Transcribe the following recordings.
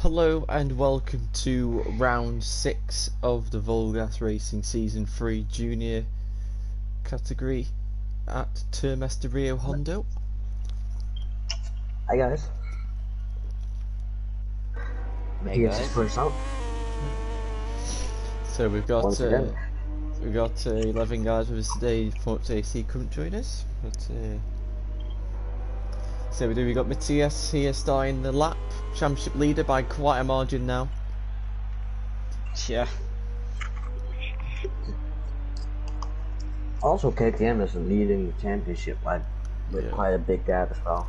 Hello and welcome to round 6 of the VollGazzRacing Season 3 Junior category at Termes de Rio Hondo. Hi guys. Hey guys. First out. So we've got 11 guys with us today for AC couldn't join us. But so we've got Matthias here starting the lap, championship leader by quite a margin now. Yeah. Also, KTM is leading the championship with quite a big gap as well.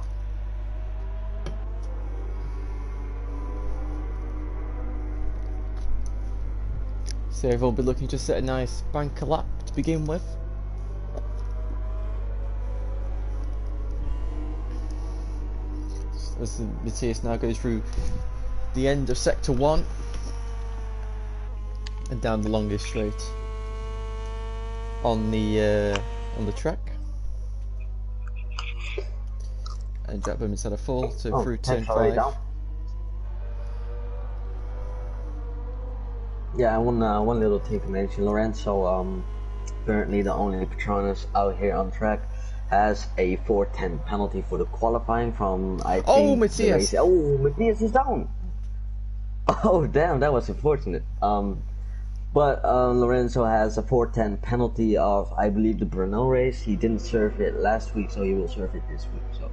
So everyone will be looking to set a nice banker lap to begin with. As Matthias now goes through the end of sector 1 and down the longest straight on the track, and Jack Bowman's had a fall, so through turn 5. Yeah, one little thing to mention. Lorenzo, currently the only Petronas out here on track, has a 410 penalty for the qualifying from, I think, Matthias! Matthias is down! Oh, damn, that was unfortunate. But Lorenzo has a 410 penalty of, I believe, the Brno race. He didn't serve it last week, so he will serve it this week. So,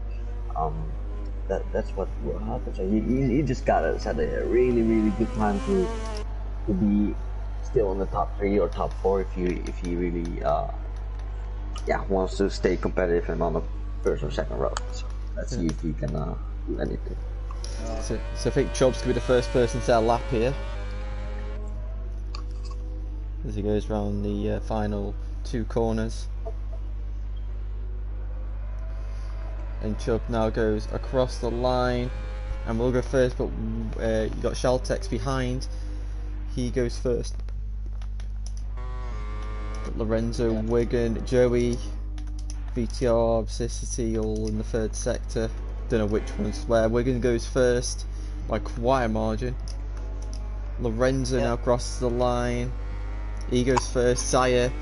that's what will happen. So he just gotta set a really good time to be still in the top 3 or top 4 if he really wants to stay competitive and on the first or second row. So let's see if he can do anything. So I think Chubb's gonna be the first person to set a lap here as he goes around the final 2 corners. And Chubb now goes across the line, and we'll go first, but you got Shaltex behind. He goes first. But Lorenzo, Wigan, Joey, VTR, Obsessity all in the 3rd sector. Don't know which one's where. Wigan goes first by quite a margin. Lorenzo now crosses the line. He goes first. Saya,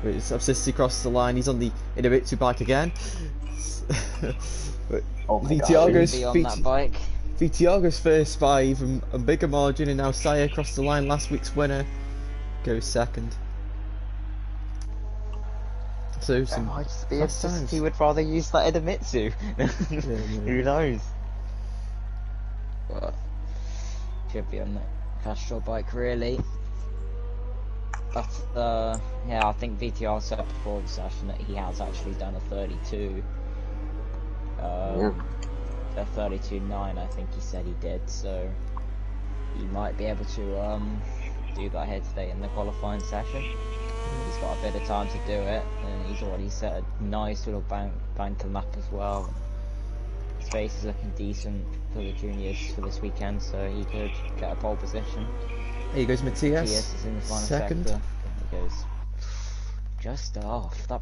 Obsessity crosses the line. He's on the Inabitsu bike again. But VTR goes on that bike. VTR goes first by even a bigger margin, and now Saya crossed the line. Last week's winner goes second. So some might just be he would rather use that Idemitsu. Who knows? But should be on the Castrol bike really. But yeah, I think VTR said before the session that he has actually done a 32. A 32.9, I think he said he did, so he might be able to do that here today in the qualifying session. He's got a bit of time to do it, and he's already set a nice little banker lap as well. His face is looking decent for the juniors for this weekend, so he could get a pole position. Here goes Matthias. Matthias is in the final second. sector. He goes just off. That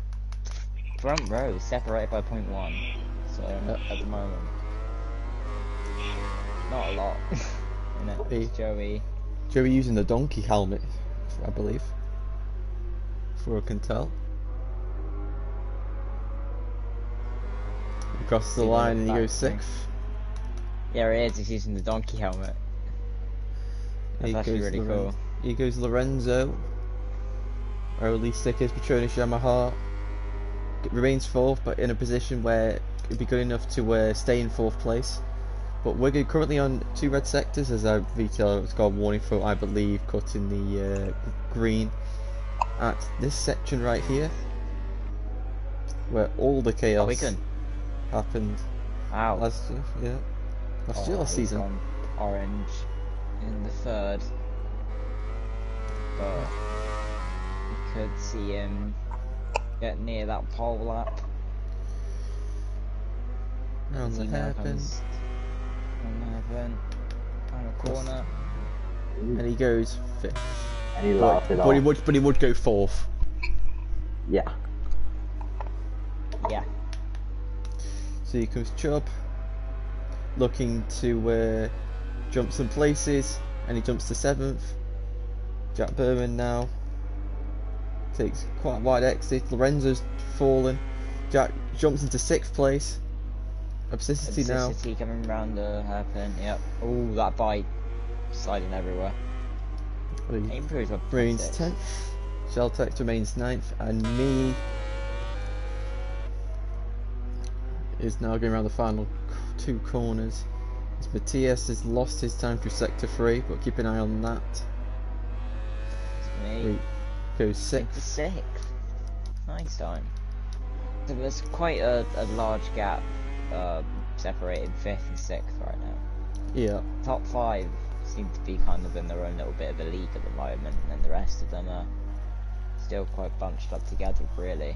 front row is separated by 0.1, so at the moment. Not a lot. Joey using the donkey helmet, I believe, for I can tell. He crosses the line and he goes 6th. Yeah, he is. He's using the donkey helmet. That's actually really cool. Here goes Lorenzo. Or at least thick is Petronas Yamaha. Remains 4th, but in a position where it'd be good enough to stay in 4th place. But we're currently on 2 red sectors, as our VTL has got a warning for, I believe, cutting the green at this section right here, where all the chaos happened last year. Last season. Gone orange in the 3rd, but you could see him get near that pole lap. Round the hairpin. Final corner, and he goes 5th. And he laughed it off. But he would go 4th. Yeah. So here comes Chubb, looking to jumps some places, and he jumps to 7th. Jack Berman now takes quite a wide exit. Lorenzo's fallen. Jack jumps into 6th place. Obsessity now. Obsessity coming round the hairpin. Yep. Oh, that bite sliding everywhere. He improves up. Remains 10th. Sheltex remains 9th, and me is now going around the final 2 corners. As Matthias has lost his time through sector 3, but keep an eye on that. Me. He goes 6th. 6th. Nice time. So there's quite a large gap separating 5th and 6th right now. Yeah. Top 5 seem to be kind of in their own little bit of a league at the moment, and then the rest of them are still quite bunched up together, really.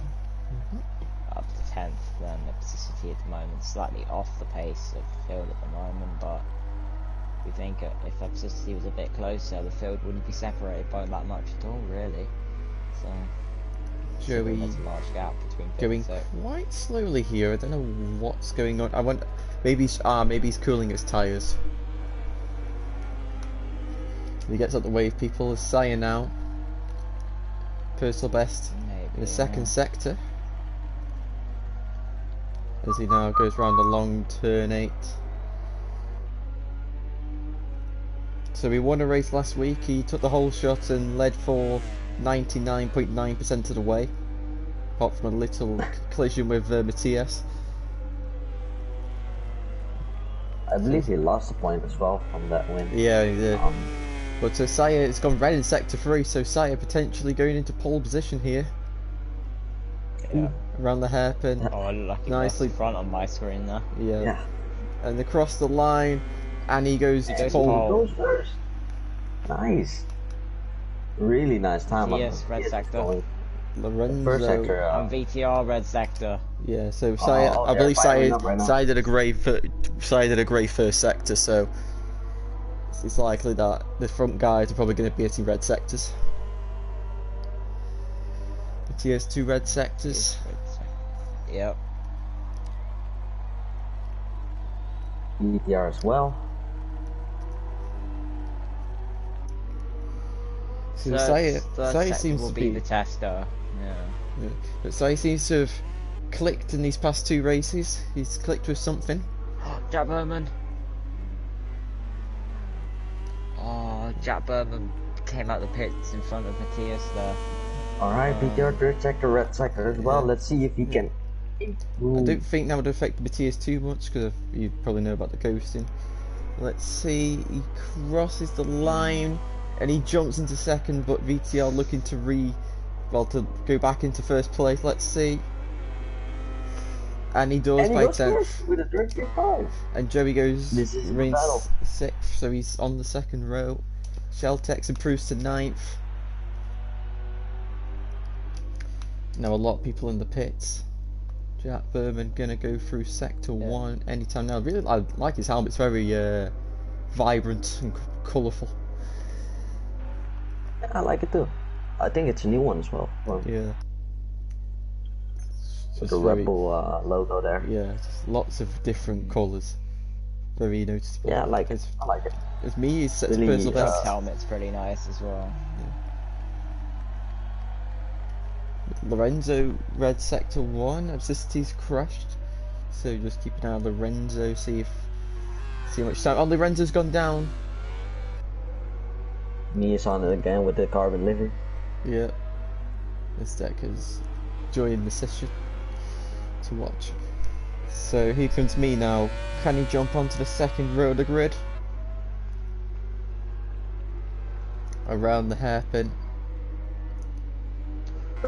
Up to 10th, then Obsessity at the moment, slightly off the pace of the field at the moment, but we think if Obsessity was a bit closer, the field wouldn't be separated by that much at all, really. So, Joey there's a large gap between going quite slowly here. I don't know what's going on. I wonder, maybe he's cooling his tyres. He gets up the wave people. As Saya now, personal best in the 2nd sector. As he now goes round a long turn 8. So he won a race last week. He took the whole shot and led for 99.9% of the way, apart from a little collision with Matthias. I believe he lost a point as well from that win. Yeah, he did. But Saya has gone red in sector 3, so Saya potentially going into pole position here. Yeah. Around the hairpin. Oh, lucky nicely front on my screen there. Yeah. And across the line, and he goes to pole. He goes first. Nice. Really nice time. Yes, red sector. Lorenzo. First sector. On VTR, red sector. Yeah, so Saya, I believe Saya did a great first sector, so it's likely that the front guys are probably going to be hitting red sectors. Matthias 2 red sectors. Yep. ETR as well. So Saya seems will to be the tester. Yeah. But Saya seems to have clicked in these past 2 races. He's clicked with something. Jack Berman. Oh, Jack Berman came out the pits in front of Matthias there. Alright, VTR, third sector, red sector as well. Let's see if he can improve. I don't think that would affect Matthias too much, because you probably know about the ghosting. Let's see, he crosses the line and he jumps into 2nd, but VTR looking to go back into 1st place. Let's see. And he does by 10th. With a 35. And Joey remains 6th, so he's on the 2nd row. Sheltex improves to 9th. Now a lot of people in the pits. Jack Berman gonna go through sector 1 anytime now. Really, I like his helmet. It's very vibrant and colourful. I like it too. I think it's a new one as well. Yeah. With the Rebel logo there. Yeah, just lots of different colours. Very noticeable. Yeah, I like it. As me, he's really, personal best. His helmet's pretty nice as well. Lorenzo red sector 1. Obsessity's crashed, so just keep an eye on Lorenzo. See how much time. Oh, Lorenzo's gone down. Me is on it again with the carbon livery. Yeah, this deck is joining the session to watch. So here comes me now. Can he jump onto the 2nd row of the grid? Around the hairpin.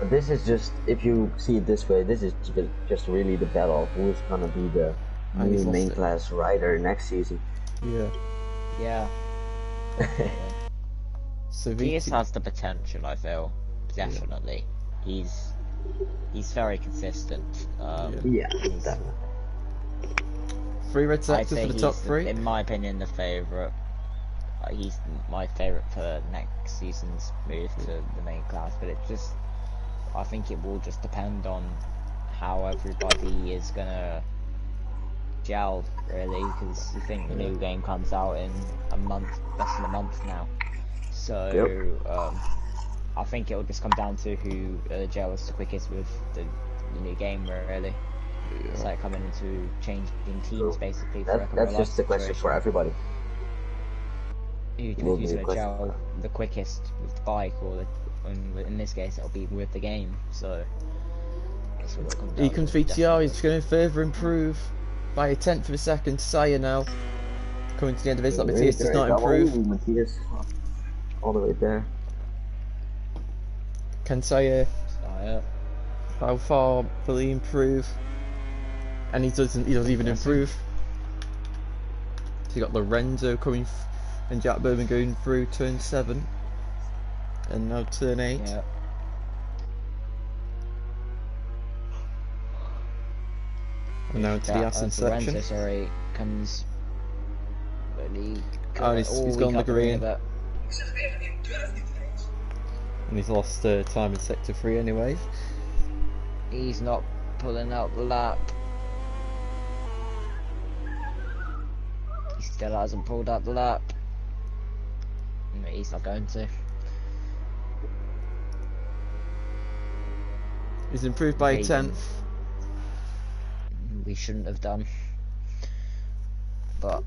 This is just, if you see it this way, this is just really the battle of who's gonna be the new main class rider next season. Yeah. Yeah. So Matthias has the potential, I feel. Definitely. Yeah. He's very consistent. Yeah, definitely. 3 red sectors for the top 3. In my opinion, the favourite. He's my favourite for next season's move to the main class, but I think it will just depend on how everybody is gonna gel, really, because you think the new game comes out in a month, less than a month now. So, I think it'll just come down to who gels the quickest with the new game, really. Yeah. It's like coming into changing teams, basically. That's just the question for everybody. Who's going to gel the quickest with the bike, or in this case, it'll be with the game. So, that's what it'll come down Here comes to, VTR, he's going to further improve by a tenth of a second. Saya now coming to the end of his lap. Matthias does not improve. Oh, Matthias, all the way there. Can Saya, Saya. how far will he improve? And he doesn't even improve. So you got Lorenzo coming and Jack Berman going through turn 7. And now turn 8. Yeah. And now into the Assen section. Lorenzo, sorry, comes really Oh, he's gone the green. Bit. And he's lost time in sector 3 anyway. He's not pulling out the lap. He still hasn't pulled out the lap. He's not going to. He's improved by a tenth. We shouldn't have done. But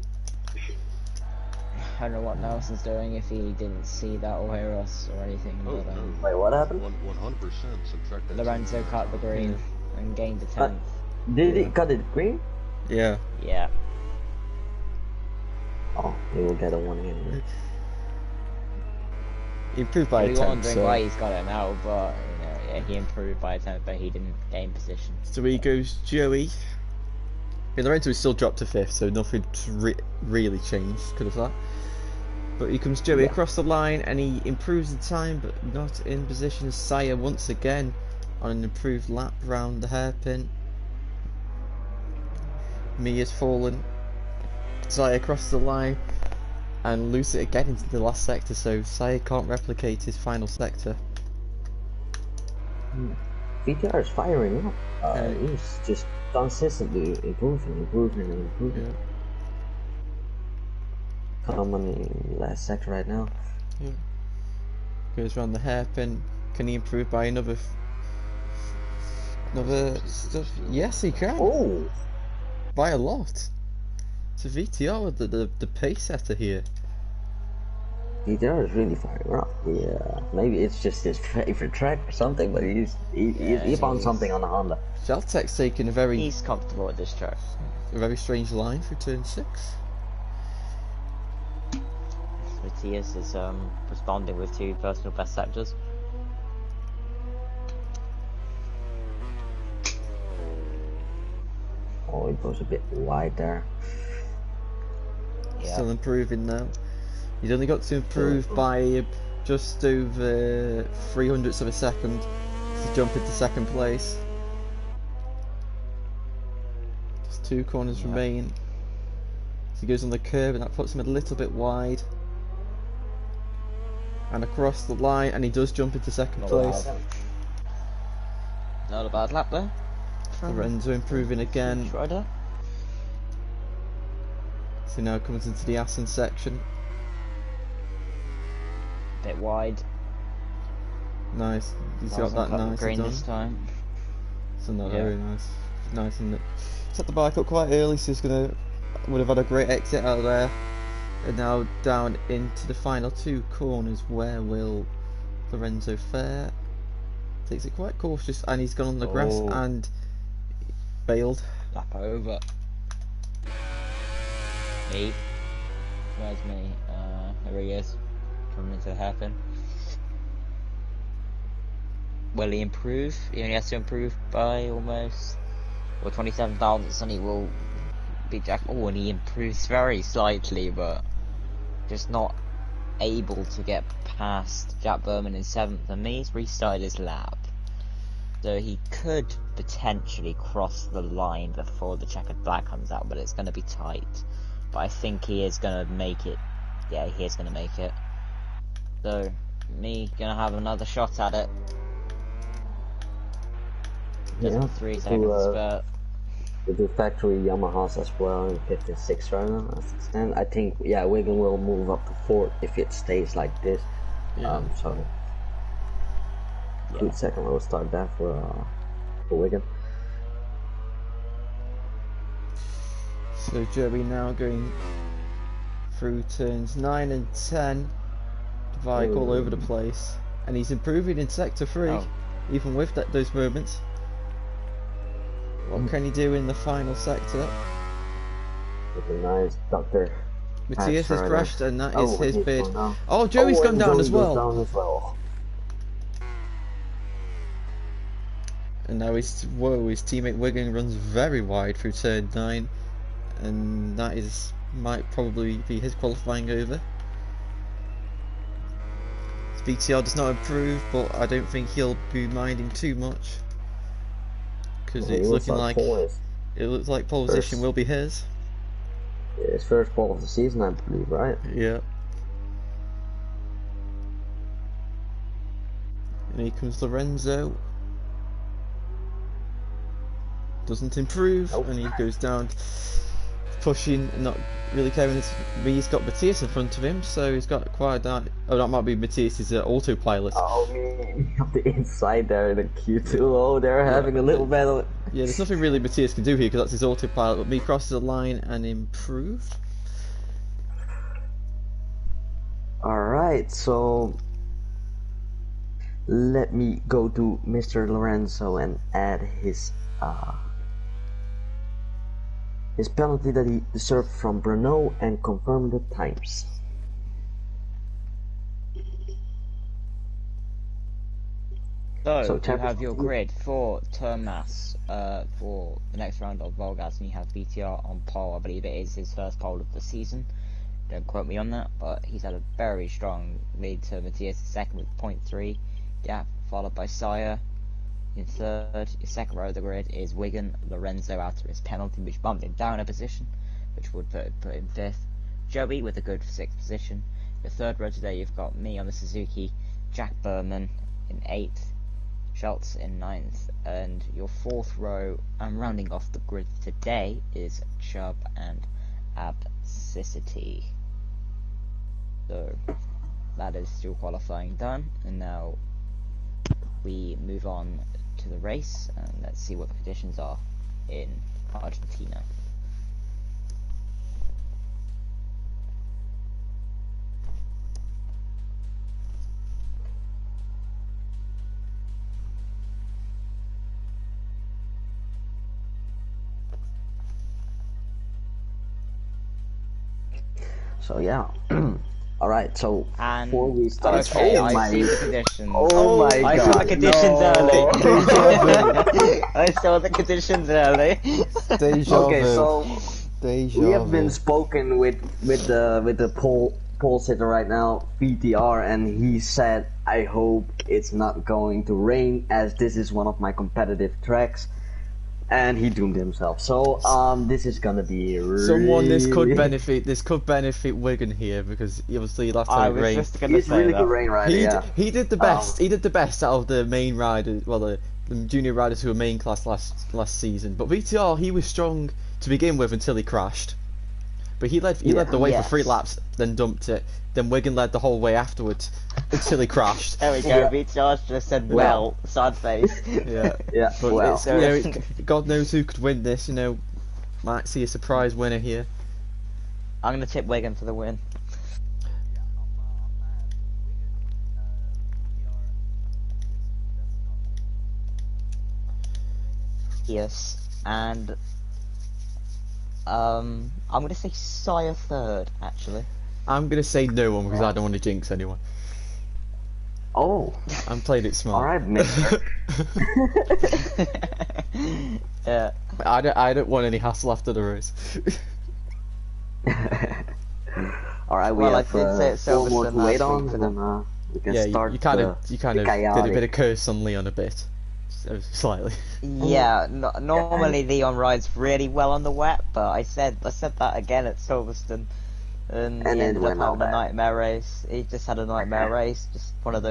I don't know what Nelson's doing, if he didn't see that or hear us or anything. Oh, But, no. Wait, what happened? 100% subtract that. Lorenzo cut the green and gained a 10th. Did he cut it green? Yeah. Yeah. Oh, he will get a 1 in. He improved by a We're 10th. wondering So. why he's got it now, but yeah, he improved by a 10th, but he didn't gain position. So he goes Joey. Yeah, Lorenzo is still dropped to 5th, so nothing really changed because of that. But he comes Joey across the line and he improves the time, but not in position as Saya once again on an improved lap round the hairpin. Mia's fallen. Saya across the line and lose it again into the last sector, so Saya can't replicate his final sector. VTR is firing up. He's just consistently improving. Yeah. Coming last sector right now. Yeah. Goes around the hairpin. Can he improve by another stuff? Yes, he can. Oh! By a lot. So VTR with the pace setter here. VTR is really firing up. Yeah, maybe it's just his favorite track or something, but he found something on the Honda. Sheltek's taking a He's comfortable with this track. very strange line for turn 6. Matthias is responding with 2 personal best sectors. Oh, it goes a bit wide there. Yeah. Still improving now. He's only got to improve by just over 300ths of a second to jump into 2nd place. Just 2 corners remain. So he goes on the curb and that puts him a little bit wide. And across the line, and he does jump into 2nd place. Not a bad lap there. Lorenzo improving again. Rider. So now comes into the Assen section. Bit wide. Nice. He's got that nicely green done. this time. So not very nice. Nice, isn't it? Set the bike up quite early, so he's would have had a great exit out of there. And now down into the final 2 corners. Where will Lorenzo fare? Takes it quite cautious, and he's gone on the grass and bailed. Lap over. Me. Where's me? There he is. Coming into the hairpin. Will he improve? He only has to improve by almost 27 thousandths, and he will be Jack. Oh, and he improves very slightly, but just not able to get past Jack Berman in 7th, and he's restarted his lap. So he could potentially cross the line before the checkered flag comes out, but it's going to be tight. But I think he is going to make it. Yeah, he is going to make it. So, me going to have another shot at it. Just 3 seconds spurt. We do factory Yamahas as well in 56 right now. And I think, yeah, Wigan will move up to 4th if it stays like this. Yeah. So, good second row start that for Wigan. So Joey now going through turns 9 and 10. Bike all over the place. And he's improving in sector 3, even with those movements. What can he do in the final sector? With a nice Dr. Matthias has crashed, and that is his bid. Down. Oh, Joey's gone down Joey as well. Down as well. And now his teammate Wigan runs very wide through turn 9, and that might probably be his qualifying over. His VTR does not improve, but I don't think he'll be minding too much, because it's looking like it looks like pole position will be his. Yeah, his first pole of the season, I believe, right? Yeah. And here comes Lorenzo. Doesn't improve, and he goes down, pushing, not really caring. He's got Matthias in front of him, so he's got quite a... Oh, that might be Matthias's autopilot. Oh man, on the inside there in the Q2. Oh, they're having a little battle. Yeah, there's nothing really Matthias can do here because that's his autopilot, but me crosses the line and improved. Alright, so let me go to Mr. Lorenzo and add his penalty that he deserved from Bruno and confirm the times. So you have your grid for Termas for the next round of VollGazz, and you have VTR on pole. I believe it is his first pole of the season. Don't quote me on that, but he's had a very strong lead to Matthias second with 0.3 gap, followed by Sire in third. His second row of the grid is Wigan. Lorenzo after his penalty, which bumped him down a position, which would put him fifth. Joey with a good sixth position. Your third row today, you've got me on the Suzuki, Jack Berman in eighth, Schultz in ninth, and your fourth row, and rounding off the grid today, is Chubb and Absicity. So that is still qualifying done, and now we move on to the race, and let's see what the conditions are in Argentina. So yeah. Alright, so And before we start, okay, oh I my, see the conditions. oh my I god, saw the conditions no. early. I saw the conditions early. Deja Okay, vu. so Deja we have vu. been spoken with the pole sitter right now, VTR, and he said, I hope it's not going to rain, as this is one of my competitive tracks. And he doomed himself. So this is gonna be really... Someone this could benefit Wigan here, because obviously last I time it was rained. just gonna He's say really that. good rain rider, yeah. He did the best. He did the best out of the main riders, well, the junior riders who were main class last season. But VTR, he was strong to begin with until he crashed. But he led the way for 3 laps, then dumped it. Then Wigan led the whole way afterwards until he crashed. There we go, VTR just said, well, sad face. Yeah, Yeah, but well. it's, God knows who could win this. Might see a surprise winner here. I'm gonna tip Wigan for the win. Yes, and I'm gonna say Sire third, actually. I'm gonna say no one because I don't want to jinx anyone. Oh, I'm playing it smart. alright, mister. Yeah. I don't want any hassle after the race. Alright, we Well, have I did say it 4 more Silverstone to wait last on, week for and them. then we can Yeah, start you kind of did a chaotic. bit of curse on Leon a bit, slightly. Yeah, normally Leon rides really well on the wet, but I said that again at Silverstone, and And he it ended up went all having a bad. nightmare race. He just had a nightmare race, just one of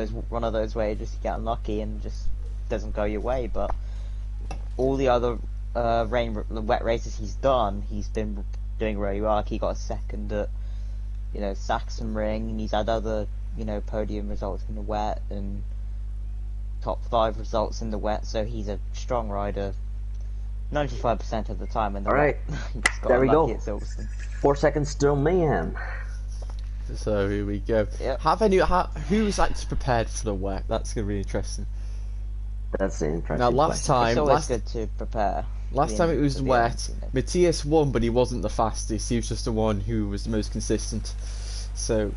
those where you just get unlucky and just doesn't go your way. But all the other the wet races he's done, he's been doing really well. Like he got a second at, Saxon Ring, and he's had other, podium results in the wet and top 5 results in the wet. So he's a strong rider, 95% of the time in the Alright, there we go. 4 seconds still mayhem. So here we go. Yep. Who's actually prepared for the wet? That's gonna be interesting. That's the interesting. Now last question. time, It's always good to prepare. last time it was for the wet. end, Matthias won, but he wasn't the fastest. He was just the one who was the most consistent. So,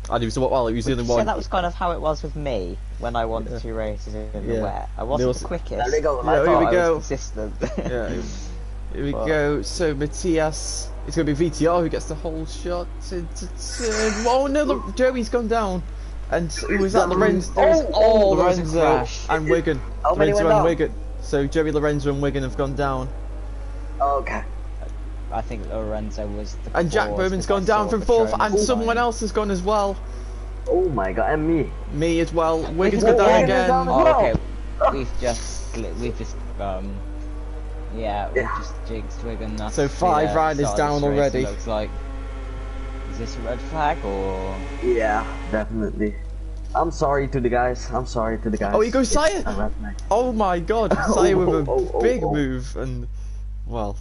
and he was the only So one. that was kind of how it was with me when I won the 2 races in the Yeah. wet. I wasn't Also- the quickest. There we go. Yeah, I here thought we I go. was consistent. Yeah, here we But- go. So Matthias, it's going to be VTR who gets the whole shot into turn. Oh no, look, Joey's gone down. And it was at Lorenzo. there was a Lorenzo crash. and Wigan. How many Lorenzo went and down? Wigan. So Joey, Lorenzo and Wigan have gone down. Okay. I think Lorenzo was the And Jack fourth, Bowman's because gone I down saw from the 4th, Petronas and someone line. else has gone as well. Oh my god, and me. Me as well. Wigan's Wigan's gone down Wigan is again. down as Oh, well. okay. We've just jinxed Wigan. That's So 5 the riders start of down this race, already. it looks like. Is this a red flag or? Yeah, definitely. I'm sorry to the guys. Oh, here goes Sire. Oh my god, Sire with a big move, and well,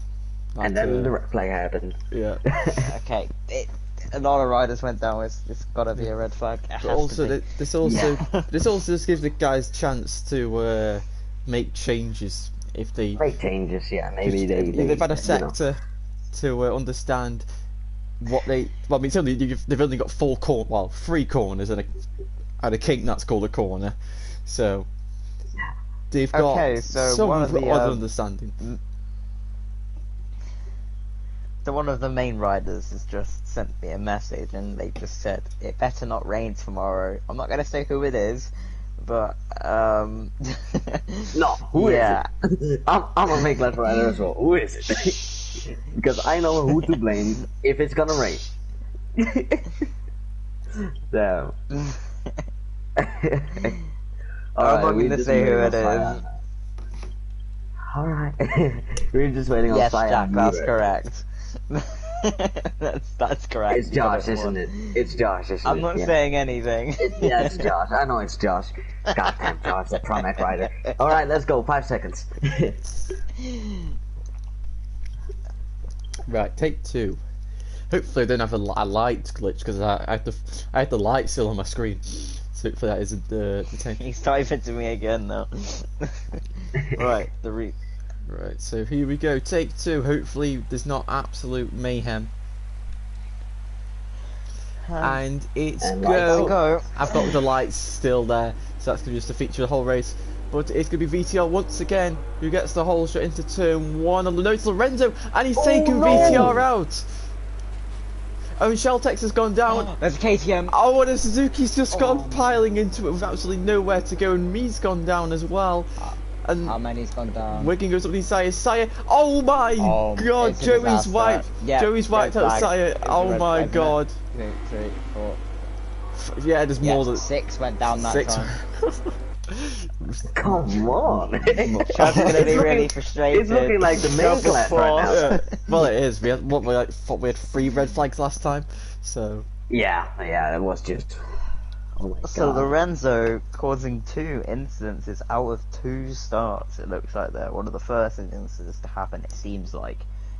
And then the red flag happened. yeah. Okay, a lot of riders went down. It's got to be a red flag. It But has also, to be. this also just gives the guys chance to make changes if they. Make changes, yeah. Maybe they've had a you know. sector to understand what they. Well, I mean, certainly they've only got 3 corners and a kink that's called a corner, so they've got Okay, so some one of the, other understanding. So one of the main riders has just sent me a message, and they just said it better not rain tomorrow. I'm not gonna say who it is, but No, who is yeah. it? I'm gonna make Left Rider as well. Who is it? Because I know who to blame if it's gonna rain. Damn. I'm not gonna say who it is. Alright. We're just waiting on Yes, Fire. Jack, that's correct. that's correct. It's You got Josh, it isn't wrong. it? It's Josh, isn't it? I'm not Yeah. saying anything. Yeah, it's Josh. I know it's Josh. Goddamn Josh, that Promac rider. Alright, let's go. 5 seconds. Right, take 2. Hopefully I don't have a light glitch because I had the light still on my screen. So hopefully that isn't the thing. He's typing to me again now. Right, Right, so here we go. Take 2. Hopefully there's not absolute mayhem. And it's And go. go. I've got the lights still there, so that's gonna be just a feature of the whole race. But it's gonna be VTR once again who gets the whole shot into turn 1. On the note, Lorenzo, and he's taken no! VTR out. Oh, and Sheltex has gone down. There's a KTM. Oh, and Suzuki's just gone piling into it with absolutely nowhere to go, and Me's gone down as well. And How many's gone down? Wigan goes up to Sire. Oh my god, it's a Joey's disaster. wiped. Yeah, Joey's wiped red out flag. Sire. It's a Oh red my flag, god. 2, 3, 4. Yeah, there's Yeah, more than 6 went down that 6. time. Come on. Chuck's gonna be really frustrated. It's looking like the main class right now. Yeah. Well, it is. We had 3 red flags last time, so Yeah, that was just. Oh my god. So Lorenzo causing 2 incidences out of 2 starts. It looks like they're one of the first instances to happen. It seems like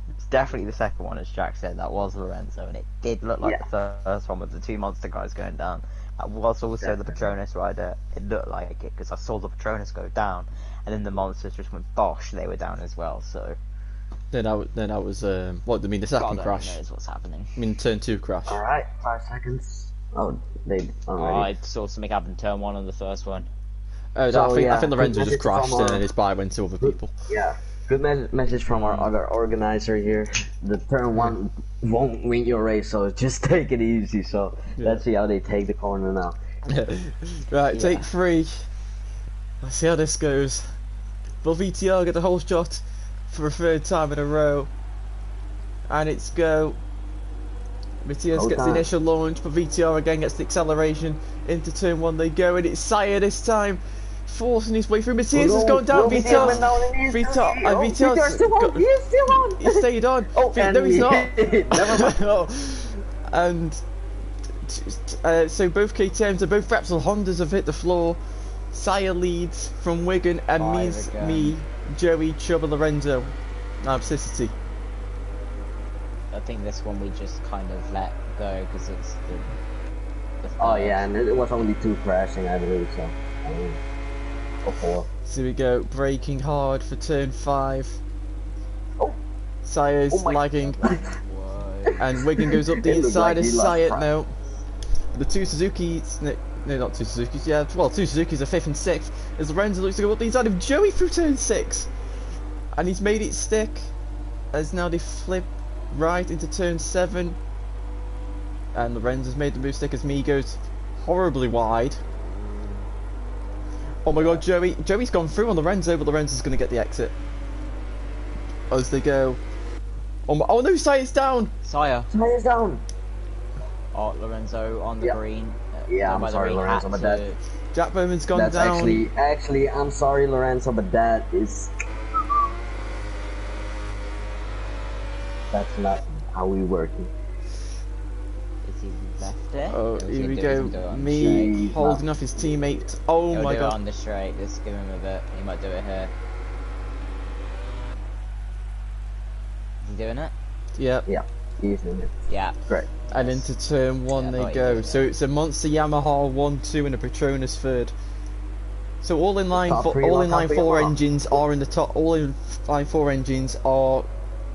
it's definitely the second one, as Jack said. That was Lorenzo, and it did look like the first one with the 2 monster guys going down. That was also the Petronas rider. It looked like it because I saw the Petronas go down, and then the monsters just went bosh. They were down as well. So then I was what do you mean the second God only crash? knows what's happening. I mean turn 2 crash. Alright, 5 seconds. Oh, they already. I saw something happen in turn 1 on the first one. Oh, So, I yeah, think Lorenzo good just crashed message from and our- his bike went to other people. Yeah. Good message from our other organizer here. The turn 1 won't win your race, so just take it easy. So let's see how they take the corner now. Right, take 3. Let's see how this goes. Will VTR get the whole shot for a 3rd time in a row? And it's go. Matthias Hold gets the on. initial launch, but VTR again gets the acceleration. Into turn 1 they go, and it's Sire this time. forcing his way through. Matthias has gone down. Vito's still on. He's still on. He stayed on. Oh, No, he's not. Never mind. Oh. And so both KTMs and both Repsol Hondas have hit the floor. Sire leads from Wigan, and me, Joey, Chubb, and Lorenzo. Abscissity. I think this one we just kind of let go because it's the Oh yeah, and it was only 2 crashing, I believe, so. Or 4. So we go, braking hard for turn 5. Oh. Sire's lagging. And Wigan goes up the inside of Sire now. The 2 Suzukis, no, not 2 Suzukis, yeah, well, 2 Suzukis are 5th and 6th, as Lorenzo looks to go up the inside of Joey through turn 6. And he's made it stick, as now they flip right into turn 7. And Lorenzo's made the move stick as me goes horribly wide. Oh my god, Joey's gone through on Lorenzo, but Lorenzo's going to get the exit. As they go. Oh no, Sire's down! Sire's down! Oh, Lorenzo on the green. Yeah, I'm sorry, Lorenzo, but that... Jack Bowman's gone down. Actually, I'm sorry, Lorenzo, but that is... That's not how we working. Is he left it? Oh, here we go. Me holding off his teammate. Oh my god. On the straight, just give him a bit. He might do it here. Is he doing it? Yeah. Yeah, he's doing it. Yeah. Great. And into turn 1 they go. So it's a Monster Yamaha 1-2 and a Petronas 3rd. So all in line 4 engines are in the top. All in line 4 engines are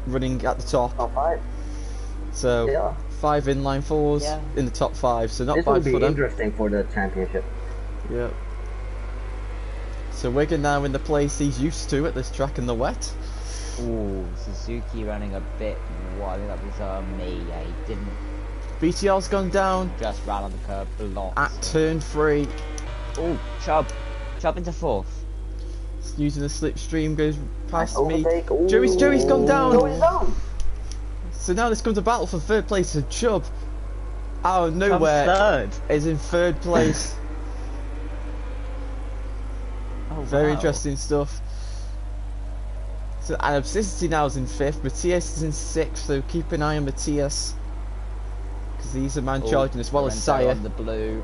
running at the top. Top 5. So 5 inline 4s in the top 5. So not bad for them. This will be interesting for the championship. Yeah. So Wigan now in the place he's used to at this track in the wet. Ooh, Suzuki running a bit wide. I think that was me. Yeah, he didn't. BTR's gone down. Just ran on the curb, blocked. At turn 3. Oh, Chubb into 4th. Using the slipstream, goes past me. Ooh. Joey's gone down. Joey's down. So now this comes a battle for 3rd place. So Chubb, out of nowhere, is in 3rd place. Oh, Very interesting stuff. So and Abscissity now is in 5th. Matthias is in 6th. So keep an eye on Matthias, because he's a man charging as well as Sire. On the blue.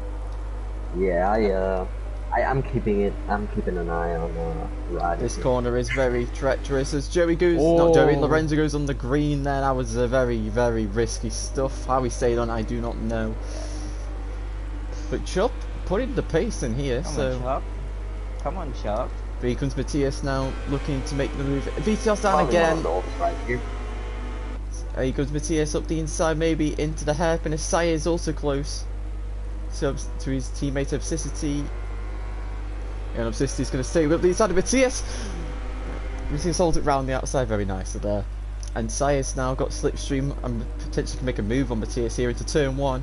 Yeah, I'm keeping an eye on Rod. This corner is very treacherous as Joey goes, not Joey, Lorenzo goes on the green there. That was a very, very risky stuff. How he stayed on, I do not know. But Chubb putting the pace in here, Come on, Chubb. But here comes Matthias now, looking to make the move. VTR's down again. Here goes Matthias up the inside, maybe into the hairpin. Sire is also close to his teammate Abscissity. And Abscissity's going to stay up the inside of Matthias. Matthias holds it round the outside very nicely there. And Sire's now got slipstream and potentially can make a move on Matthias here into turn 1.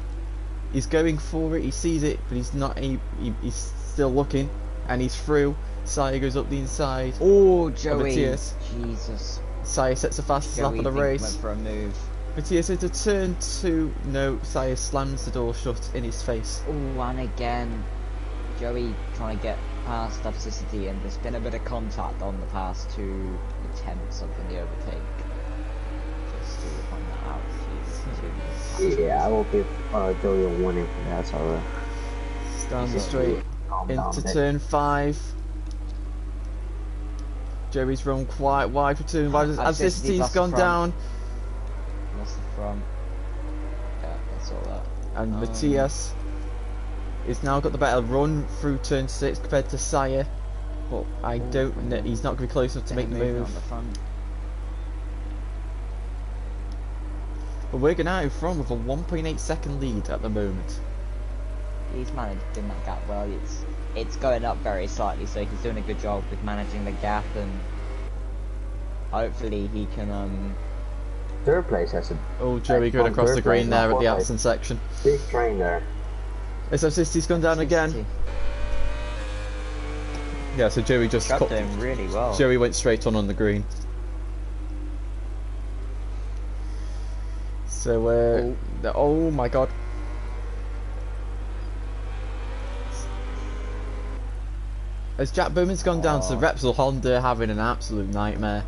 He's going for it, he sees it, but he's not. He's still looking, and he's through. Sire goes up the inside. Oh, Joey! Matthias. Jesus. Sire sets the fastest lap of the race. Went for a move. Matthias into turn 2. No, Sire slams the door shut in his face. Oh, and again, Joey trying to get past Abscissity, and there's been a bit of contact on the past 2 attempts of the overtake. Just to point that out. Yeah, I will give Joey a warning for that. So down the straight into turn 5. Joey's run quite wide for turn 5. Abscissity's gone down. Lost the front. Yeah, that's all that. And Matthias is now got the better run through turn 6 compared to Sire. But I don't know, he's not going to be close enough to make the move. But we're going out in front with a 1.8 second lead at the moment. He's managed in that gap well. It's going up very slightly, so he's doing a good job with managing the gap, and hopefully he can. 3rd place has a. Oh, Joey going across the green there at the Alston section. Big train there. Is Absissity's gone down again? Yeah, so Joey just cut him really well. Joey went straight on the green. So oh my god. As Jack Bowman's gone down, so Repsol Honda having an absolute nightmare.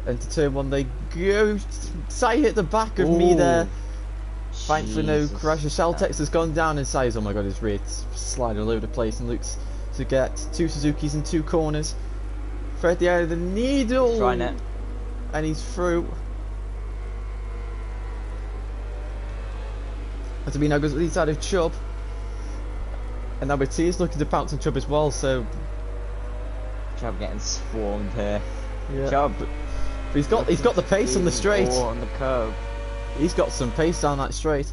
And to turn one they go. Sai hit the back of me there. Thankfully no crash. Sheltex has gone down and Sai's, oh my god, his rear sliding all over the place and looks to get 2 Suzukis in 2 corners. Thread the eye of the needle. He's trying it. And he's through. As now goes to the side of Chubb. And now Matthias looking to pounce on Chubb as well, so Chubb getting swarmed here. yeah. Chubb. But he's got the pace on the straight. On the curb. He's got some pace down that straight.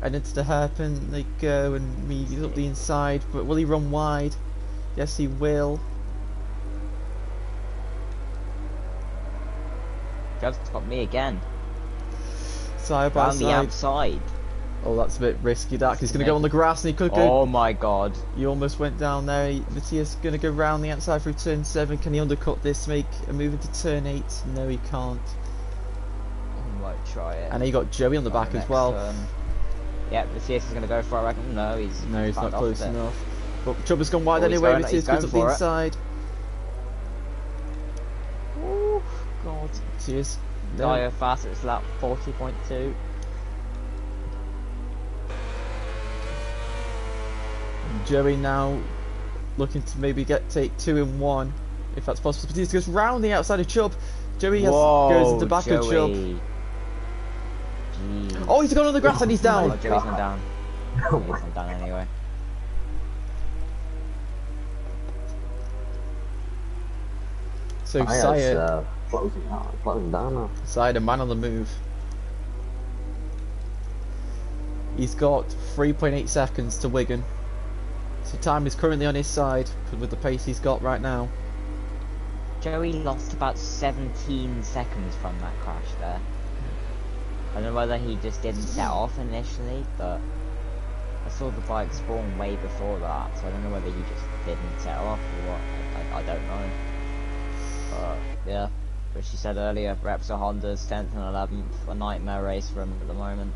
And into the hairpin they go, and he's up the inside, but will he run wide? Yes he will. Chubb's got me again. Side by Down the side. outside. Oh, that's a bit risky, that. He's going to go on the grass, and he could go. Oh my god. He almost went down there. Matthias going to go round the outside through turn 7. Can he undercut this to make a move into turn 8? No, he can't. He might try it. And he got Joey on the back as well. Yeah, Matthias is going to go for it, I reckon. No, he's not close enough. But Chubb has gone wide Oh, he's anyway. going- Matthias he's goes up going the for it. inside. Oh god. Matthias. Dyer fastest lap 40.2. Joey now looking to maybe take 2 in 1, if that's possible. Matthias goes round the outside of Chubb. Joey goes into the back of Chubb. Jeez. Oh, he's gone on the grass and he's down. Oh, Joey's gone down. Oh He's my gone down anyway. So Saya's, Saya, closing down now. Saya, the man on the move. He's got 3.8 seconds to Wigan. So time is currently on his side with the pace he's got right now. Joey lost about 17 seconds from that crash there. I don't know whether he just didn't set off initially, but I saw the bike spawn way before that, so I don't know whether he just didn't set off or what. I don't know. But yeah, as she said earlier, Repsol Honda's 10th and 11th, a nightmare race for him at the moment.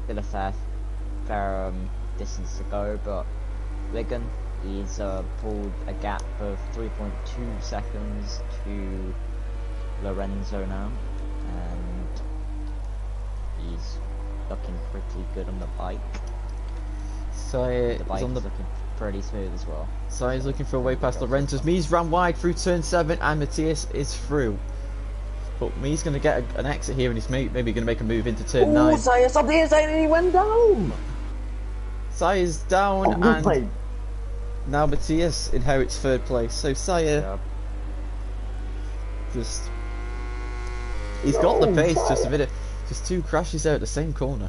Still a fair distance to go, but Wigan, he's pulled a gap of 3.2 seconds to Lorenzo now, and he's looking pretty good on the bike. Saya The is bike's on the. looking pretty smooth as well. Saya's looking for a way past Lorenzo's. Me's ran wide through turn 7, and Matthias is through. But Me's going to get an exit here, and he's maybe going to make a move into turn 9. Oh, Saya's up the inside and he went down! Saya's down, Oh, good and play. now Matthias inherits 3rd place. So Saya Yeah. just. He's got the Oh, pace, Saya. just a bit. Just 2 crashes there at the same corner.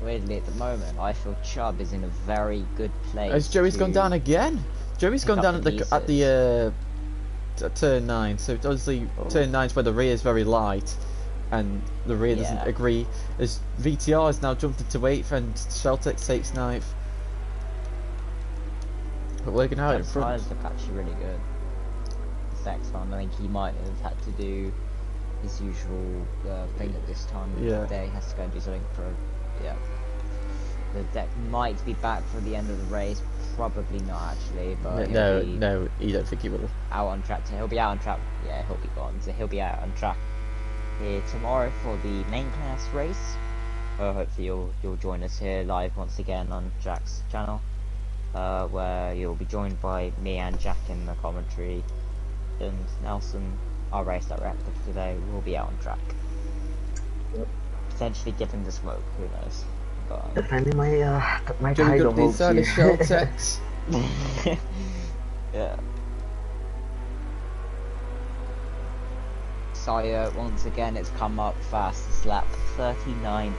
Weirdly, at the moment, I feel Chubb is in a very good place. As Joey's gone down again. Joey's gone pick down up at the turn 9. So obviously turn 9's where the rear is very light, and the rear doesn't Yeah. agree. As VTR has now jumped into 8th, and Sheltex takes 9th. But working out in His front. tyres look actually really good. This next one, I think he might have had to do his usual thing at this time of Yeah. the day. He has to go and do something for, yeah. The deck might be back for the end of the race. Probably not actually, but No, he'll be no, you don't think he will. out on track. He'll be out on track. Yeah, he'll be gone. So he'll be out on track here tomorrow for the main class race. Hopefully you'll join us here live once again on Jack's channel, where you'll be joined by me and Jack in the commentary, and Nelson, our race director for today, will be out on track. Yep. Potentially giving the smoke. Who knows? But, Defending my Joey title got the hopes inside of here. Sheltex. yeah. Saya, once again, it's come up fast. Lap 39.8.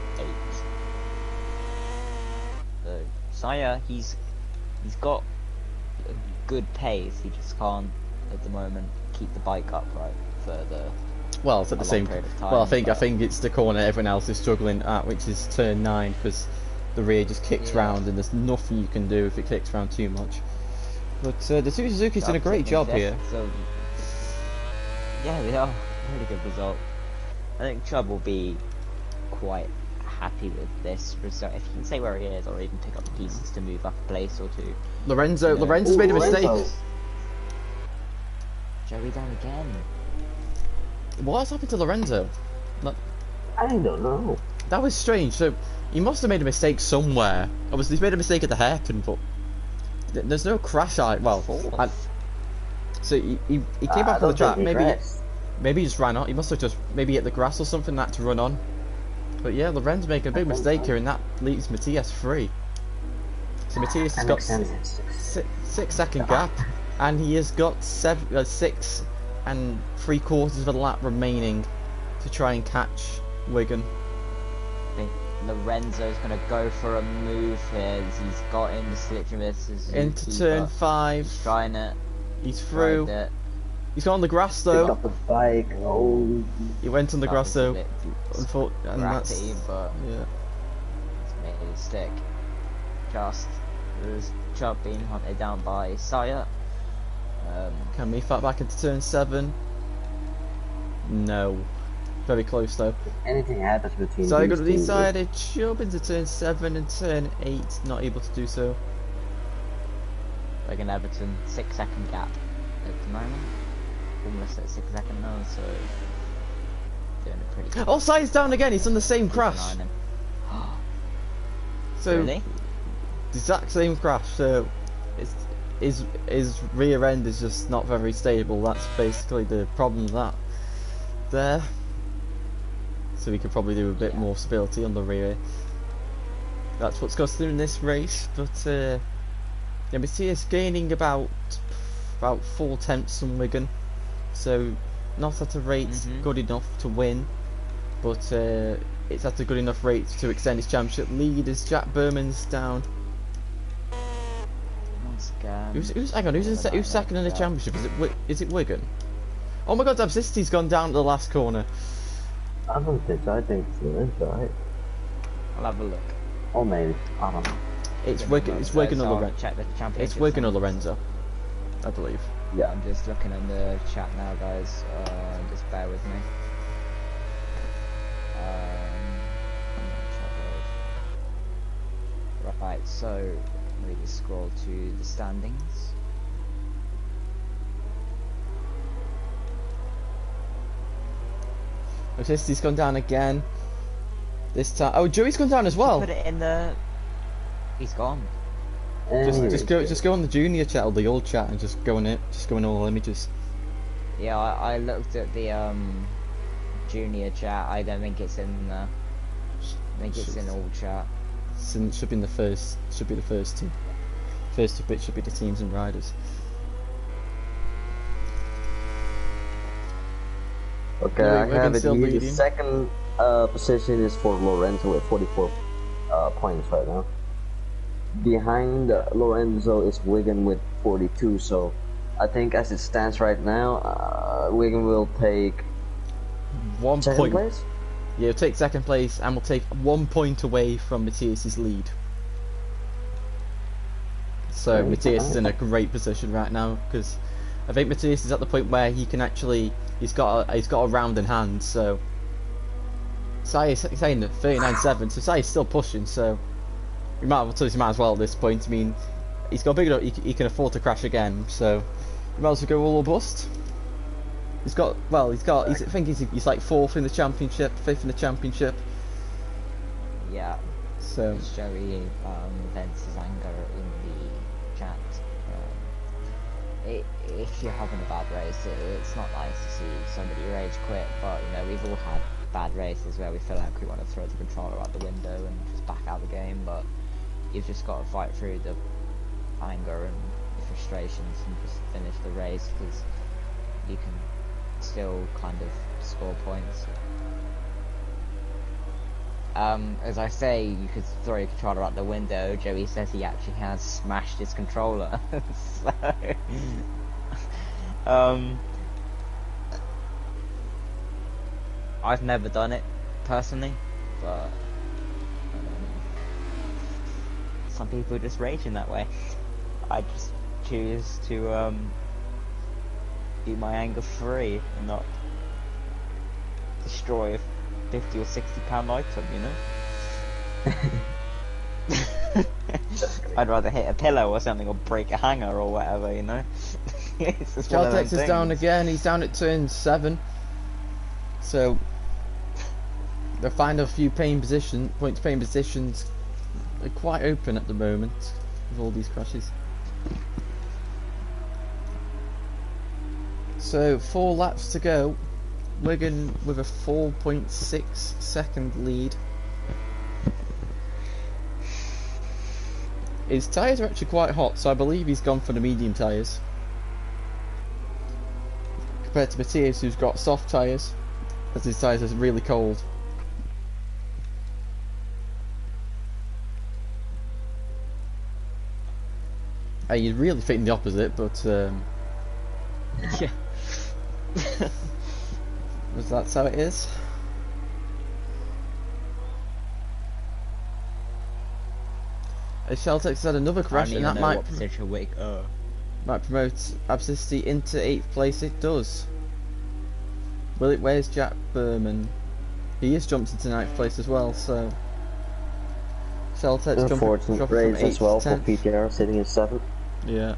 So Saya, he's got a good pace. He just can't at the moment keep the bike upright for the. Well, it's at the a long same. period of time, Well, I think but- it's the corner everyone else is struggling at, which is turn 9, because the rear just kicks Yeah. round, and there's nothing you can do if it kicks round too much. But the 2 Suzuki's done a great job here. So, yeah, they are really good result. I think Chubb will be quite happy with this result. If he can stay where he is, or even pick up the pieces to move up a place or two. Lorenzo's made a mistake. Joey down again. What's happened to Lorenzo? I don't know. That was strange. So he must have made a mistake somewhere. Obviously, he's made a mistake at the hairpin, but there's no crash. So he came back on the track. Maybe he just ran on. He must have just maybe hit the grass or something that to run on. But yeah, Lorenzo making a big mistake here, and that leaves Matthias free. So Matthias has got 6-second gap, and he has got 6 3/4 of a lap remaining to try and catch Wigan. I think Lorenzo's going to go for a move here. He's got in the slip misses. Into turn 5. He's trying it. He's through. He's got on the grass though. Picked up the bike. Oh. He went on the grass though. Unfortunately, but yeah. It's made it stick. Just there's Chubb being hunted down by Saya. Can we fight back into turn 7? No. Very close though. Anything happens between So I got these two, decided Chubb into turn 7 and turn 8, not able to do so. Wigan Everton 6-second gap at the moment. Almost at 6 seconds now, so doing a pretty good. Oh, Saya's down again. He's done the same crash. So Really? the exact same crash. So his rear end is just not very stable. That's basically the problem with that there. So we could probably do a bit more stability on the rear. That's what's costing in this race. But yeah, Matthias gaining about 4/10 on Wigan. So not at a rate good enough to win, but it's at a good enough rate to extend his championship lead as Jack Berman's down. Who's second in the championship? Is it Wigan? Oh my God, Absisti's gone down at the last corner. I don't think so. I think it's Lorenzo, right? I'll have a look. Or maybe. I don't know. It's Wigan or Lorenzo. Check the championship. It's Wigan or Lorenzo, I believe. Yeah. I'm just looking in the chat now, guys. Just bear with me. Right, so let me just scroll to the standings. Absisti's gone down again. This time, oh, Joey's gone down as well. Put it in the. He's gone. Just go on the junior chat or the old chat and just go on it. Just go on all images. Yeah, I looked at the junior chat. I don't think it's in there. I think it's in all chat. Should be in the first. Should be the first two. First two bits should be the teams and riders. Okay, I have it here. The second position is for Lorenzo with 44 points right now. Behind Lorenzo is Wigan with 42. So I think as it stands right now, Wigan will take 1 second point. place. Yeah, we'll take second place and we'll take 1 point away from Matthias's lead. So Okay, Matthias is in a great position right now because I think Matthias is at the point where he can actually he's got a round in hand. So Say's saying 39.7, so Say's still pushing. So we might as well at this point. I mean, he's got big enough. He can afford to crash again. So you might as well go all or bust. I think he's like 4th in the championship, 5th in the championship. Yeah. So Joey vents his anger in the chat. If you're having a bad race, it's not nice to see somebody rage quit. But you know, we've all had bad races where we feel like we want to throw the controller out the window and just back out the game. But you've just got to fight through the anger and the frustrations and just finish the race because you can still kind of score points. As I say, you could throw your controller out the window. Joey says he actually has smashed his controller. So, I've never done it personally, but some people just rage in that way. I just choose to do my anger free and not destroy a £50 or £60 item, you know? I'd rather hit a pillow or something or break a hanger or whatever, you know. It's just one of them Caltex is down things. again. He's down at turn 7. So the final few point to pain positions are quite open at the moment with all these crashes. So 4 laps to go. Wigan with a 4.6 second lead. His tyres are actually quite hot, so I believe he's gone for the medium tyres. Compared to Matthias, who's got soft tyres, as his tyres are really cold. And you're really thinking the opposite, but Yeah. that's how it is. Sheltex has had another crash, and that might promote Absicity into 8th place. It does. Will it? Where's Jack Berman? He is jumped into 9th place as well, so Sheltex dropping from race 8th as well to for 10th. PTR, sitting in 7th. Yeah.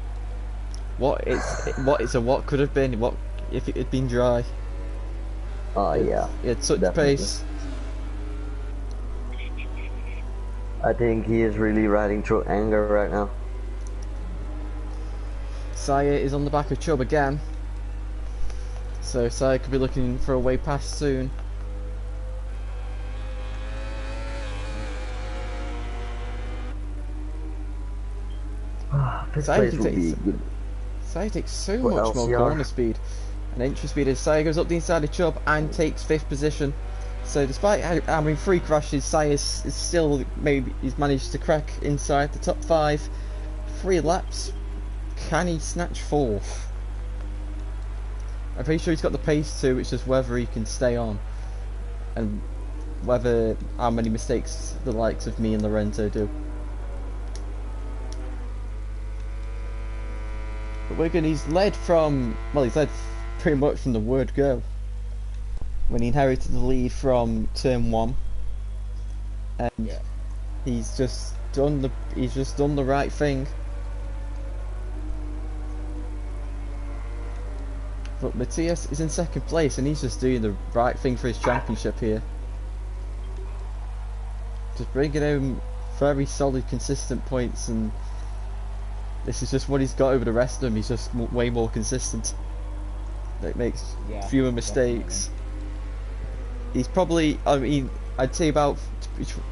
What could have been? What if it had been dry? Yeah. He had such definitely. pace. I think he is really riding through anger right now. Saya is on the back of Chubb again, so Saya could be looking for a way past soon. Fifth Saya place can would be take- good. Saya takes so For much more LCR. corner speed and entry speed as Saya goes up the inside of Chubb and takes 5th position. So despite having 3 crashes, Saya is still he's managed to crack inside the top 5. 3 laps. Can he snatch 4th? I'm pretty sure he's got the pace too. It's just whether he can stay on and whether how many mistakes the likes of me and Lorenzo do. But Wigan, he's led pretty much from the word go. When he inherited the lead from turn 1, and Yeah. he's just done the right thing. But Matthias is in 2nd place, and he's just doing the right thing for his championship here. Just bringing home very solid, consistent points, and this is just what he's got over the rest of them. He's just way more consistent. It makes fewer mistakes. He's probably, I'd say about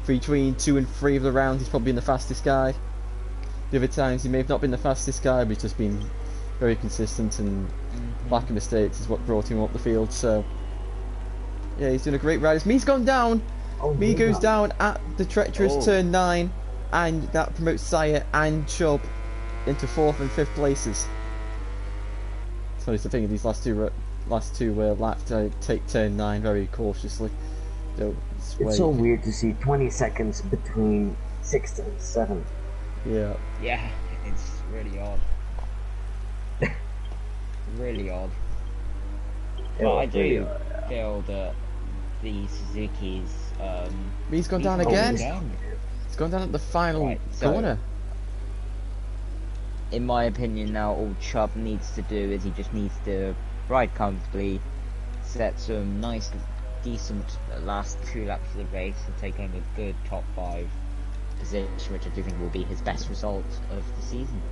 between 2 and 3 of the rounds, he's probably been the fastest guy. The other times he may have not been the fastest guy, but he's just been very consistent, and lack of mistakes is what brought him up the field. So yeah, he's doing a great ride. Me's gone down. Me goes down at the treacherous turn 9, and that promotes Saya and Chubb into 4th and 5th places. So it's the thing of these last two laps. I take turn 9 very cautiously. It's so weird to see 20 seconds between 6th and 7th. Yeah. Yeah, it's really odd. Really odd. But I do feel that the Suzuki's He's gone down again. again. He's gone down at the final Right, so- corner. In my opinion now, all Chubb needs to do is he just needs to ride comfortably, set some nice, decent last 2 laps of the race and take home a good top 5 position, which I do think will be his best result of the season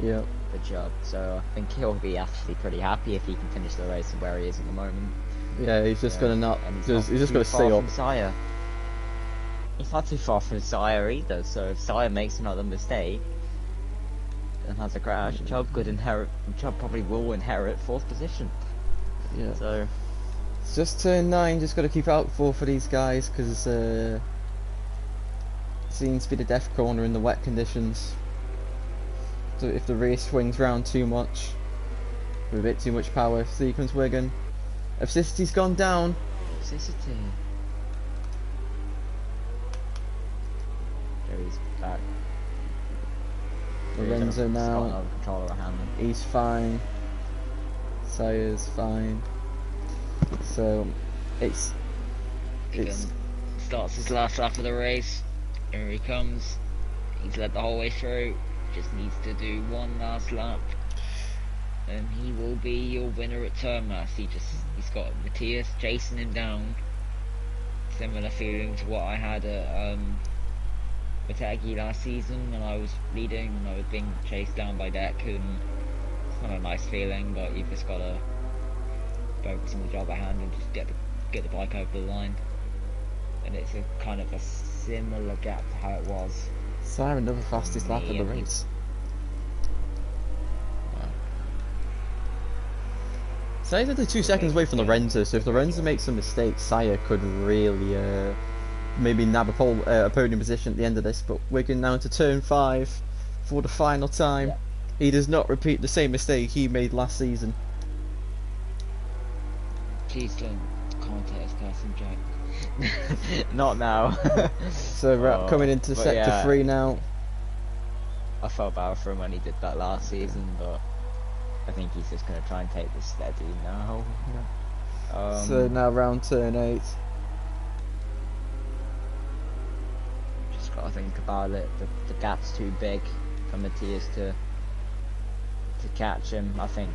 Yeah. for Chubb. So I think he'll be actually pretty happy if he can finish the race where he is at the moment. Yeah, he's just gonna not. And He's just too gonna far stay up. from Sire. He's not too far from Sire either, so if Sire makes another mistake and has a crash, Chubb probably will inherit 4th position. Yeah. So It's just turn 9. Just got to keep out for these guys, because seems to be the death corner in the wet conditions. So if the race swings round too much, with a bit too much power, sequence Wigan. Absicity's gone down. toxicity. Joey's back. Lorenzo He's got now. another controller at hand. He's fine. Saya's fine. So it's Again, starts his last lap of the race. Here he comes. He's led the whole way through. Just needs to do one last lap. And he will be your winner at Termas. He's got Matthias chasing him down. Similar feeling to what I had at Motegi last season when I was leading and I was being chased down by Deck, and it's not a nice feeling, but you've just got to focus on the job at hand and just get the bike over the line. And it's a kind of a similar gap to how it was. Simon, another fastest lap of the race. So he's only 2 seconds away from Lorenzo, so if Lorenzo makes some mistakes, Saya could really maybe nab a podium position at the end of this. But Wigan now into turn 5 for the final time. Yeah. He does not repeat the same mistake he made last season. Please don't contest Carson Jack. Not now. So we're coming into sector 3 now. I felt bad for him when he did that last season, but I think he's just going to try and take this steady now. So now round turn 8. Just got to think about it. The gap's too big for Matthias to catch him. I think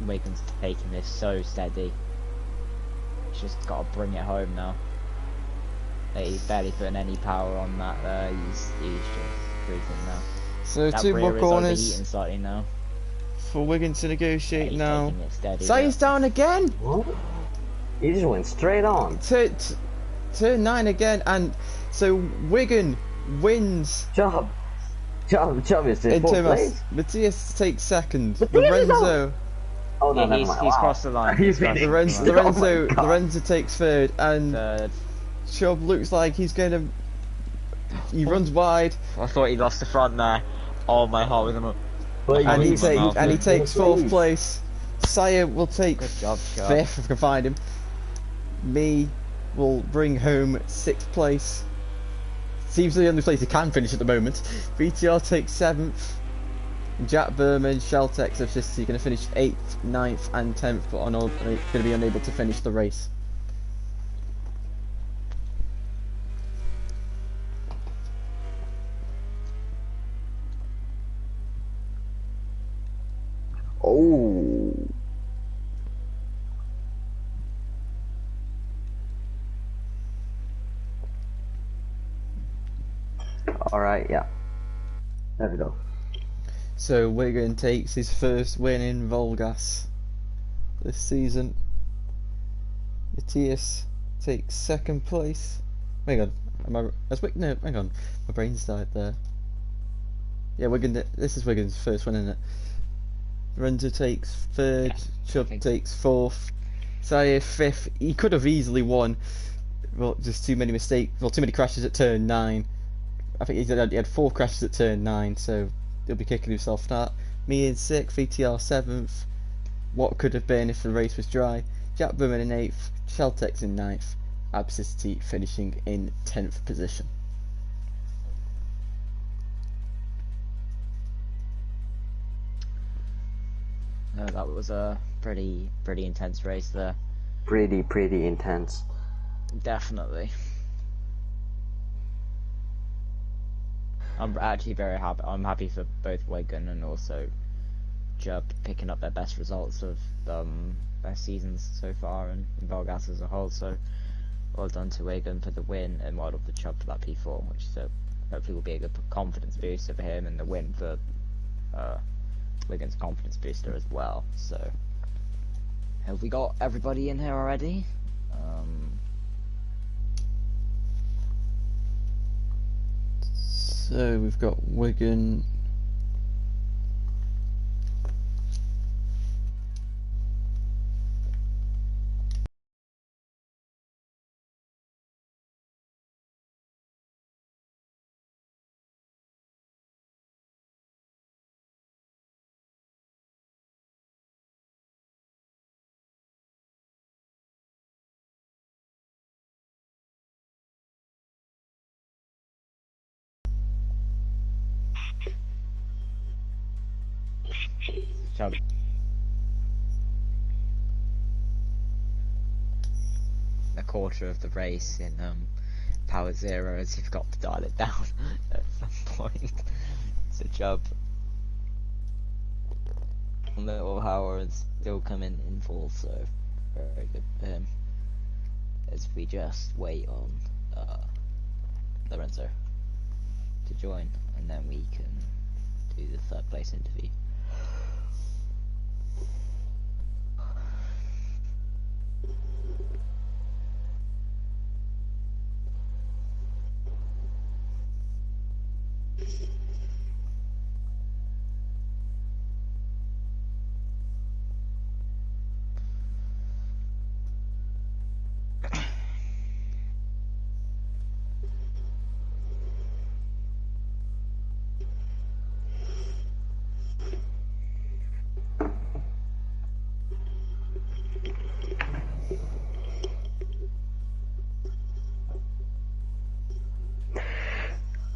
Wigan's taking this so steady. He's just got to bring it home now. He's barely putting any power on that. He's just cruising now. So that 2 more corners overheating slightly now. for Wigan to negotiate now. Steady, Say's down again. What? He just went straight on. Turn 9 again, and so Wigan wins. Job is in In fourth Thomas. place. Matthias takes second. Matthias is Lorenzo. Oh no, never he's mind. he's Wow. crossed the line. He's He's crossed the finished. line. Lorenzo, Oh my God. Lorenzo takes third, and Third. Chubb looks like he's gonna. He runs wide, I thought he lost the front there. Oh, my heart was in a... But and he he's takes in and he fourth takes 4th place. place. Saya will take Good job, Chubb. 5th if I can find him. Me will bring home 6th place. Seems the only place he can finish at the moment. VTR takes 7th. Jack Berman, Sheltex of City going to finish 8th, 9th and 10th, but going to be unable to finish the race. Oh. Alright, yeah. There we go. So Wigan takes his first win in VollGass this season. Matthias takes 2nd place. Hang on, no, hang on, my brain's died there. Yeah, this is Wigan's first win, isn't it? Lorenzo takes 3rd, Yeah, Chubb think- takes 4th, Saya 5th. He could have easily won, well, just too many crashes at turn 9. I think he had 4 crashes at turn 9, so he'll be kicking himself for that. Me in 6th, VTR 7th. What could have been if the race was dry. Jack Berman in 8th, Sheltex in 9th, Absicity finishing in 10th position. No, that was a pretty intense race there. Pretty intense. Definitely. I'm actually very happy. I'm happy for both Wigan and also Chubb picking up their best results of their seasons so far and in VollGass as a whole. So well done to Wigan for the win, and well done to Chubb for that P4, which hopefully will be a good confidence booster for him, and the win for Wigan's confidence booster as well. So have we got everybody in here already? So we've got Wigan. Chubb. A quarter of the race in power zero as you've got to dial it down at some point to jump. Little power is still coming in full, so very good for him. As we just wait on Lorenzo to join, and then we can do the third place interview.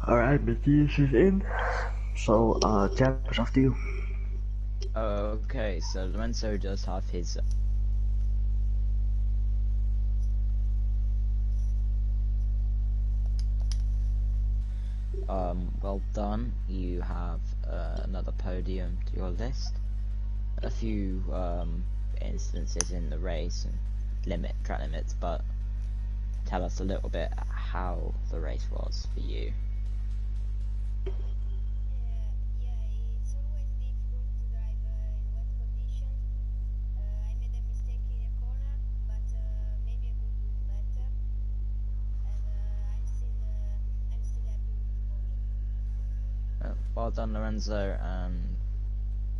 Alright, Matthias is in. So, Jeff, it's off to you. Okay, so Lorenzo does have his well done. You have another podium to your list. A few instances in the race and track limits, but tell us a little bit how the race was for you. It's always difficult to drive in wet conditions. I made a mistake in a corner, but maybe I could do better. And I'm still happy with the podium. Well done, Lorenzo, and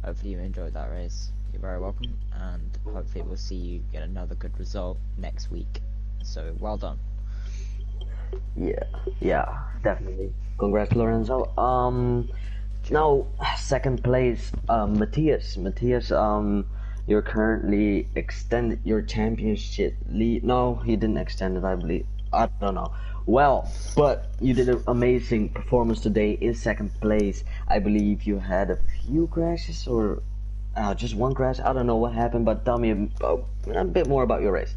hopefully you enjoyed that race. You're very welcome, and hopefully we'll see you get another good result next week. So well done. Yeah, definitely. Congrats, Lorenzo. Now second place, Matthias. Matthias, you're currently extended your championship lead. No, he didn't extend it, I believe. I don't know. Well, but you did an amazing performance today in second place. I believe you had a few crashes or just one crash. I don't know what happened, but tell me a bit more about your race.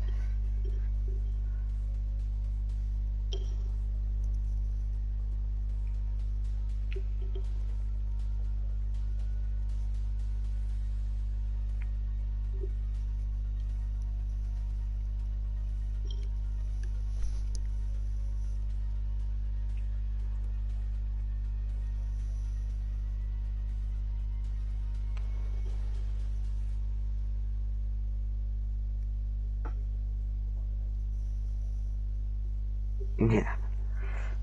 Yeah.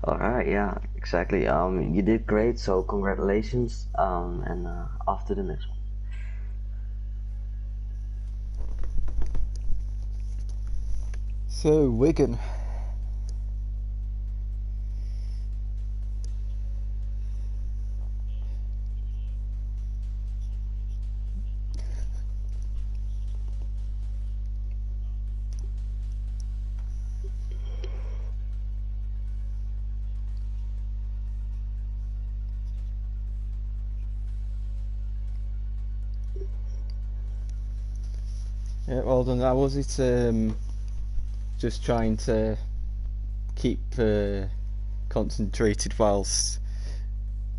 All right. Yeah. Exactly. You did great. So congratulations. And off to the next one. So, Wigan. Yeah, well done. That was it. Just trying to keep concentrated whilst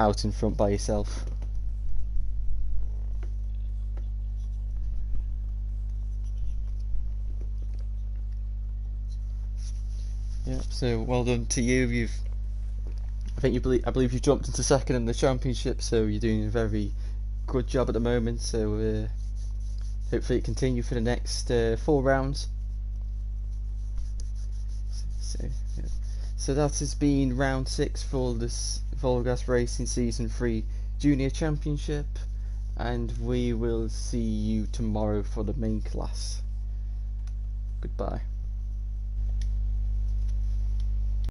out in front by yourself. Yeah, so well done to you. I believe you've jumped into second in the championship, so you're doing a very good job at the moment. So hopefully it continue for the next 4 rounds. So that has been round 6 for this VollGazzRacing Season 3 Junior Championship, and we will see you tomorrow for the main class. Goodbye.